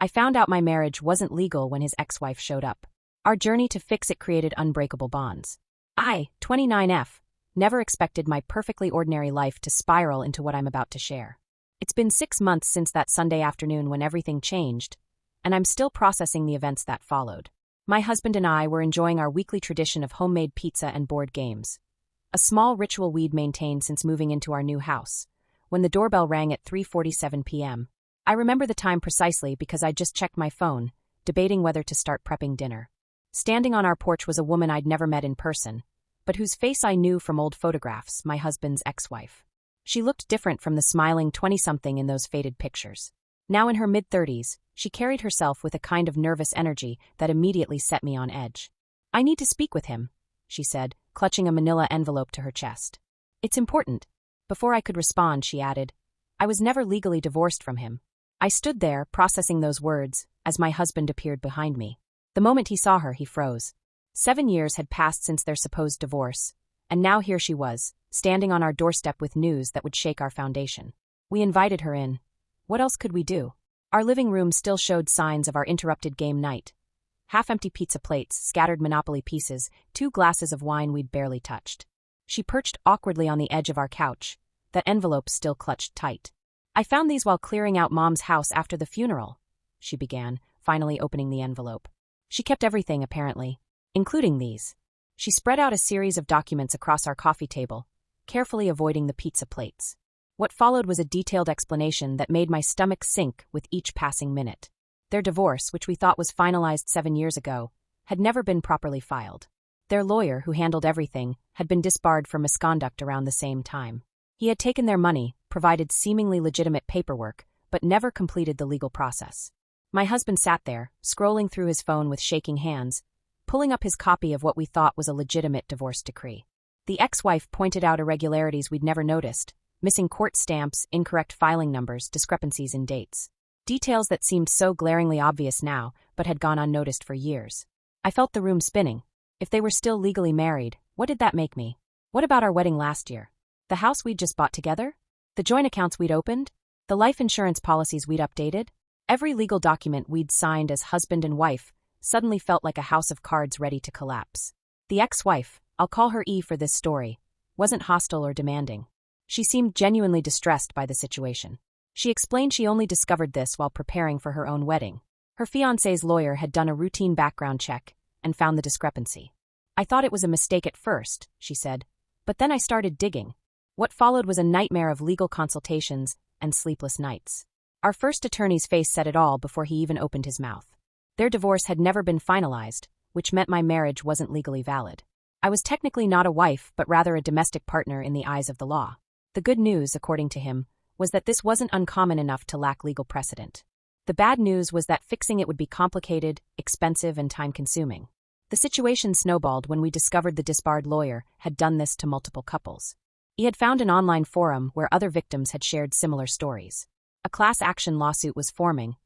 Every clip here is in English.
I found out my marriage wasn't legal when his ex-wife showed up. Our journey to fix it created unbreakable bonds. I, 29F, never expected my perfectly ordinary life to spiral into what I'm about to share. It's been 6 months since that Sunday afternoon when everything changed, and I'm still processing the events that followed. My husband and I were enjoying our weekly tradition of homemade pizza and board games, a small ritual we'd maintained since moving into our new house, when the doorbell rang at 3:47 p.m. I remember the time precisely because I'd just checked my phone, debating whether to start prepping dinner. Standing on our porch was a woman I'd never met in person, but whose face I knew from old photographs, my husband's ex-wife. She looked different from the smiling 20-something in those faded pictures. Now in her mid-30s, she carried herself with a kind of nervous energy that immediately set me on edge. "I need to speak with him," she said, clutching a manila envelope to her chest. "It's important." Before I could respond, she added, "I was never legally divorced from him." I stood there, processing those words, as my husband appeared behind me. The moment he saw her, he froze. 7 years had passed since their supposed divorce, and now here she was, standing on our doorstep with news that would shake our foundation. We invited her in. What else could we do? Our living room still showed signs of our interrupted game night. Half-empty pizza plates, scattered Monopoly pieces, 2 glasses of wine we'd barely touched. She perched awkwardly on the edge of our couch, that envelope still clutched tight. "I found these while clearing out Mom's house after the funeral," she began, finally opening the envelope. She kept everything, apparently, including these. She spread out a series of documents across our coffee table, carefully avoiding the pizza plates. What followed was a detailed explanation that made my stomach sink with each passing minute. Their divorce, which we thought was finalized 7 years ago, had never been properly filed. Their lawyer, who handled everything, had been disbarred for misconduct around the same time. He had taken their money, provided seemingly legitimate paperwork, but never completed the legal process. My husband sat there, scrolling through his phone with shaking hands, pulling up his copy of what we thought was a legitimate divorce decree. The ex-wife pointed out irregularities we'd never noticed, missing court stamps, incorrect filing numbers, discrepancies in dates. Details that seemed so glaringly obvious now, but had gone unnoticed for years. I felt the room spinning. If they were still legally married, what did that make me? What about our wedding last year? The house we'd just bought together? The joint accounts we'd opened? The life insurance policies we'd updated? Every legal document we'd signed as husband and wife suddenly felt like a house of cards ready to collapse. The ex-wife, I'll call her E for this story, wasn't hostile or demanding. She seemed genuinely distressed by the situation. She explained she only discovered this while preparing for her own wedding. Her fiancé's lawyer had done a routine background check and found the discrepancy. "I thought it was a mistake at first," she said, "but then I started digging." What followed was a nightmare of legal consultations and sleepless nights. Our first attorney's face said it all before he even opened his mouth. Their divorce had never been finalized, which meant my marriage wasn't legally valid. I was technically not a wife, but rather a domestic partner in the eyes of the law. The good news, according to him, was that this wasn't uncommon enough to lack legal precedent. The bad news was that fixing it would be complicated, expensive, and time-consuming. The situation snowballed when we discovered the disbarred lawyer had done this to multiple couples. He had found an online forum where other victims had shared similar stories. A class action lawsuit was forming,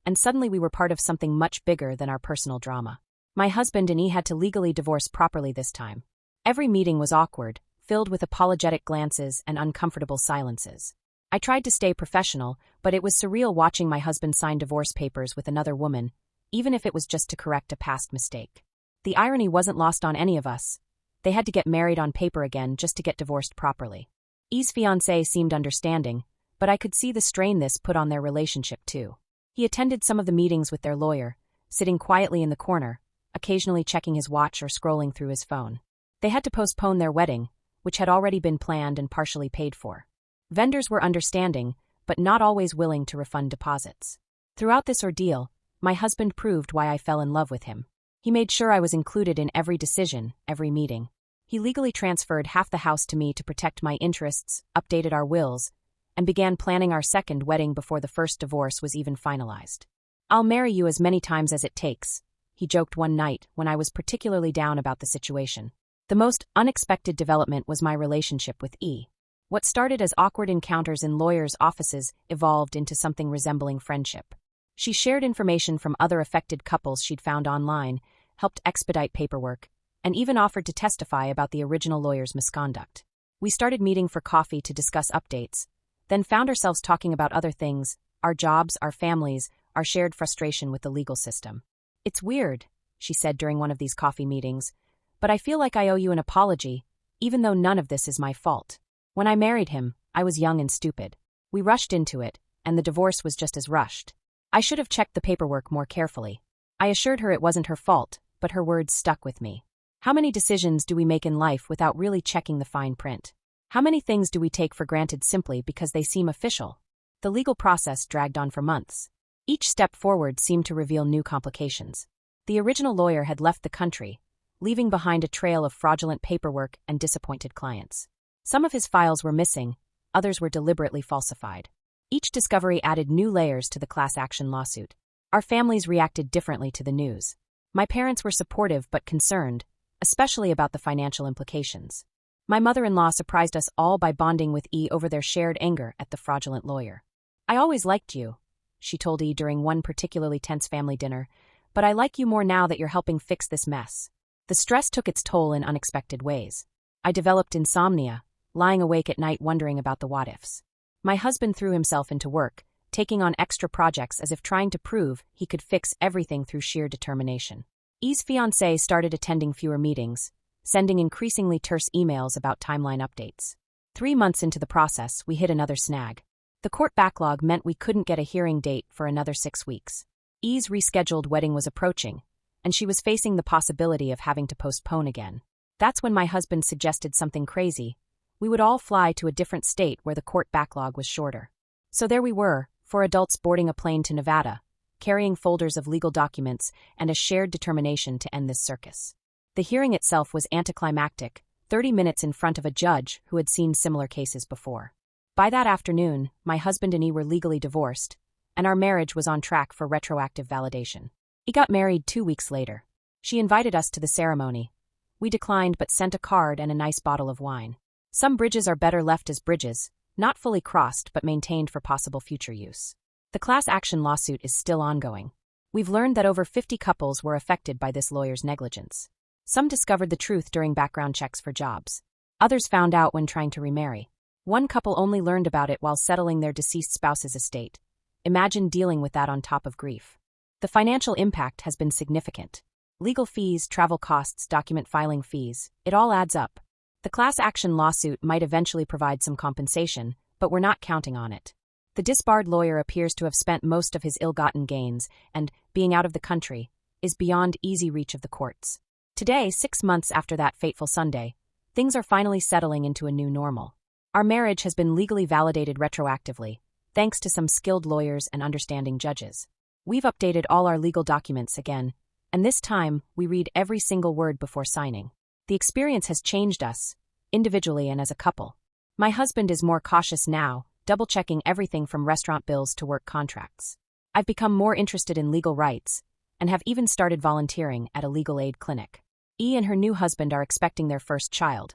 and suddenly we were part of something much bigger than our personal drama. My husband and he had to legally divorce properly this time. Every meeting was awkward, filled with apologetic glances and uncomfortable silences. I tried to stay professional, but it was surreal watching my husband sign divorce papers with another woman, even if it was just to correct a past mistake. The irony wasn't lost on any of us. They had to get married on paper again just to get divorced properly. E's fiancé seemed understanding, but I could see the strain this put on their relationship too. He attended some of the meetings with their lawyer, sitting quietly in the corner, occasionally checking his watch or scrolling through his phone. They had to postpone their wedding, which had already been planned and partially paid for. Vendors were understanding, but not always willing to refund deposits. Throughout this ordeal, my husband proved why I fell in love with him. He made sure I was included in every decision, every meeting. He legally transferred half the house to me to protect my interests, updated our wills, and began planning our second wedding before the first divorce was even finalized. "I'll marry you as many times as it takes," he joked one night when I was particularly down about the situation. The most unexpected development was my relationship with E. What started as awkward encounters in lawyers' offices evolved into something resembling friendship. She shared information from other affected couples she'd found online, helped expedite paperwork, and even offered to testify about the original lawyer's misconduct. We started meeting for coffee to discuss updates, then found ourselves talking about other things, our jobs, our families, our shared frustration with the legal system. "It's weird," she said during one of these coffee meetings, "but I feel like I owe you an apology, even though none of this is my fault. When I married him, I was young and stupid. We rushed into it, and the divorce was just as rushed. I should have checked the paperwork more carefully." I assured her it wasn't her fault, but her words stuck with me. How many decisions do we make in life without really checking the fine print? How many things do we take for granted simply because they seem official? The legal process dragged on for months. Each step forward seemed to reveal new complications. The original lawyer had left the country, leaving behind a trail of fraudulent paperwork and disappointed clients. Some of his files were missing, others were deliberately falsified. Each discovery added new layers to the class action lawsuit. Our families reacted differently to the news. My parents were supportive but concerned, especially about the financial implications. My mother-in-law surprised us all by bonding with E over their shared anger at the fraudulent lawyer. "I always liked you," she told E during one particularly tense family dinner, "but I like you more now that you're helping fix this mess." The stress took its toll in unexpected ways. I developed insomnia, lying awake at night wondering about the what-ifs. My husband threw himself into work, taking on extra projects as if trying to prove he could fix everything through sheer determination. E's fiancé started attending fewer meetings, sending increasingly terse emails about timeline updates. 3 months into the process, we hit another snag. The court backlog meant we couldn't get a hearing date for another 6 weeks. E's rescheduled wedding was approaching, and she was facing the possibility of having to postpone again. That's when my husband suggested something crazy. We would all fly to a different state where the court backlog was shorter. So there we were, 4 adults boarding a plane to Nevada, carrying folders of legal documents and a shared determination to end this circus. The hearing itself was anticlimactic, 30 minutes in front of a judge who had seen similar cases before. By that afternoon, my husband and E were legally divorced, and our marriage was on track for retroactive validation. E got married 2 weeks later. She invited us to the ceremony. We declined but sent a card and a nice bottle of wine. Some bridges are better left as bridges, not fully crossed but maintained for possible future use. The class action lawsuit is still ongoing. We've learned that over 50 couples were affected by this lawyer's negligence. Some discovered the truth during background checks for jobs. Others found out when trying to remarry. One couple only learned about it while settling their deceased spouse's estate. Imagine dealing with that on top of grief. The financial impact has been significant. Legal fees, travel costs, document filing fees, it all adds up. The class action lawsuit might eventually provide some compensation, but we're not counting on it. The disbarred lawyer appears to have spent most of his ill-gotten gains, and, being out of the country, is beyond easy reach of the courts. Today, 6 months after that fateful Sunday, things are finally settling into a new normal. Our marriage has been legally validated retroactively, thanks to some skilled lawyers and understanding judges. We've updated all our legal documents again, and this time, we read every single word before signing. The experience has changed us, individually and as a couple. My husband is more cautious now, double-checking everything from restaurant bills to work contracts. I've become more interested in legal rights, and have even started volunteering at a legal aid clinic. E and her new husband are expecting their first child.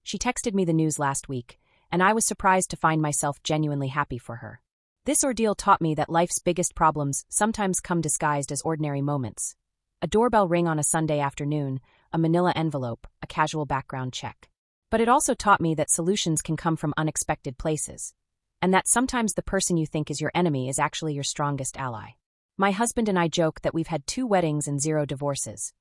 She texted me the news last week, and I was surprised to find myself genuinely happy for her. This ordeal taught me that life's biggest problems sometimes come disguised as ordinary moments. A doorbell ring on a Sunday afternoon, a manila envelope, a casual background check. But it also taught me that solutions can come from unexpected places, and that sometimes the person you think is your enemy is actually your strongest ally. My husband and I joke that we've had 2 weddings and 0 divorces.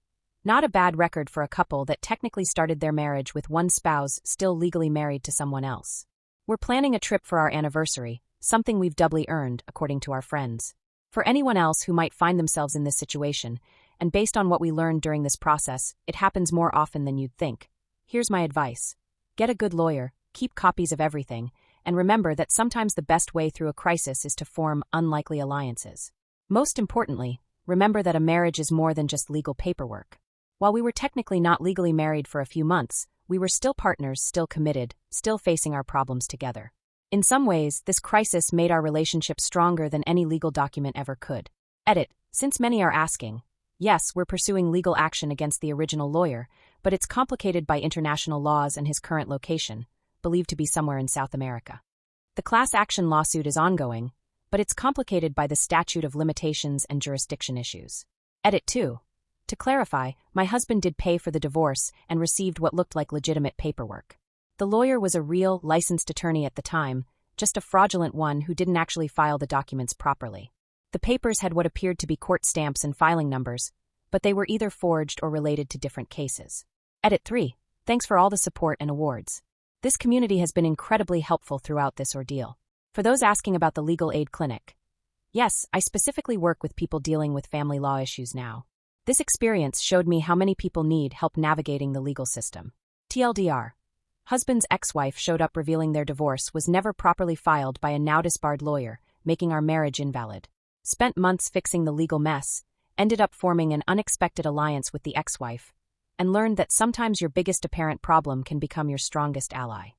Not a bad record for a couple that technically started their marriage with one spouse still legally married to someone else. We're planning a trip for our anniversary, something we've doubly earned, according to our friends. For anyone else who might find themselves in this situation, and based on what we learned during this process, it happens more often than you'd think. Here's my advice. Get a good lawyer, keep copies of everything, and remember that sometimes the best way through a crisis is to form unlikely alliances. Most importantly, remember that a marriage is more than just legal paperwork. While we were technically not legally married for a few months, we were still partners, still committed, still facing our problems together. In some ways, this crisis made our relationship stronger than any legal document ever could. Edit. Since many are asking, yes, we're pursuing legal action against the original lawyer, but it's complicated by international laws and his current location, believed to be somewhere in South America. The class action lawsuit is ongoing, but it's complicated by the statute of limitations and jurisdiction issues. Edit 2. To clarify, my husband did pay for the divorce and received what looked like legitimate paperwork. The lawyer was a real, licensed attorney at the time, just a fraudulent one who didn't actually file the documents properly. The papers had what appeared to be court stamps and filing numbers, but they were either forged or related to different cases. Edit 3. Thanks for all the support and awards. This community has been incredibly helpful throughout this ordeal. For those asking about the Legal Aid Clinic, yes, I specifically work with people dealing with family law issues now. This experience showed me how many people need help navigating the legal system. TLDR. Husband's ex-wife showed up revealing their divorce was never properly filed by a now-disbarred lawyer, making our marriage invalid. Spent months fixing the legal mess, ended up forming an unexpected alliance with the ex-wife, and learned that sometimes your biggest apparent problem can become your strongest ally.